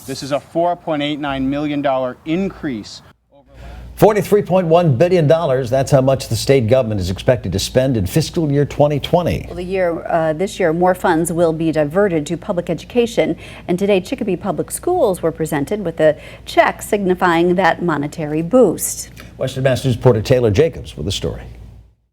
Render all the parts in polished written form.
This is a $4.89 million increase. $43.1 billion, that's how much the state government is expected to spend in fiscal year 2020. Well, this year, more funds will be diverted to public education. And today, Chicopee Public Schools were presented with a check signifying that monetary boost. Western Mass News reporter Taylor Jacobs with the story.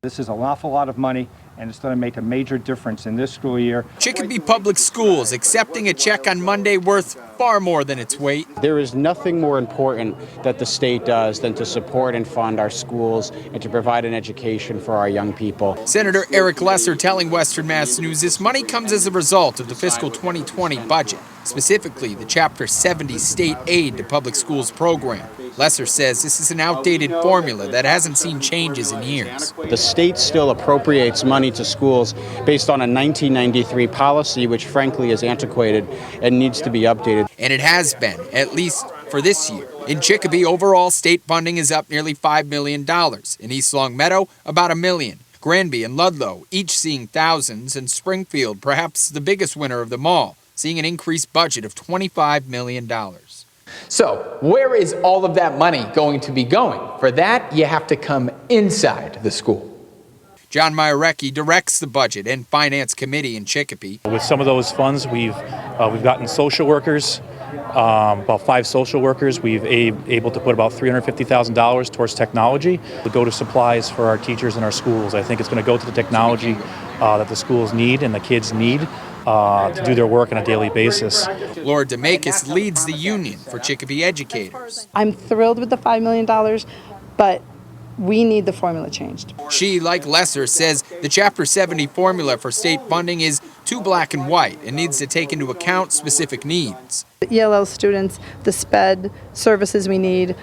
This is an awful lot of money, and it's going to make a major difference in this school year. Chicopee Public Schools accepting a check on Monday worth far more than its weight. There is nothing more important that the state does than to support and fund our schools and to provide an education for our young people. Senator Eric Lesser telling Western Mass News this money comes as a result of the fiscal 2020 budget, specifically the Chapter 70 state aid to public schools program. Lesser says this is an outdated formula that hasn't seen changes in years. The state still appropriates money to schools based on a 1993 policy, which frankly is antiquated and needs to be updated. And it has been, at least for this year. In Chicopee, overall state funding is up nearly $5 million. In East Longmeadow, about $1 million. Granby and Ludlow, each seeing thousands, and Springfield, perhaps the biggest winner of them all, seeing an increased budget of $25 million. So, where is all of that money going to be going? For that, you have to come inside the school. John Mayarecki directs the Budget and Finance Committee in Chicopee. With some of those funds, we've gotten social workers, about 5 social workers. We've able to put about $350,000 towards technology to go to supplies for our teachers in our schools. I think it's going to go to the technology that the schools need and the kids need to do their work on a daily basis. Laura DeMakis leads the union for Chicopee educators. I'm thrilled with the $5 million, but we need the formula changed. She, like Lesser, says the Chapter 70 formula for state funding is too black and white and needs to take into account specific needs. The ELL students, the SPED services we need,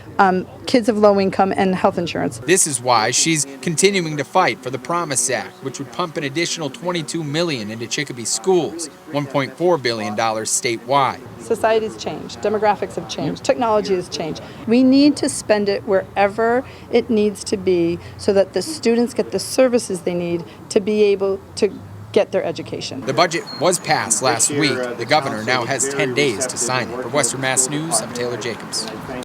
kids of low income, and health insurance. This is why she's continuing to fight for the Promise Act, which would pump an additional $22 million into Chicopee schools, $1.4 billion statewide. Society's changed, demographics have changed, technology has changed. We need to spend it wherever it needs to be so that the students get the services they need to be able to get their education. The budget was passed last week. The governor now has 10 days to sign it. For Western Mass News, I'm Taylor Jacobs.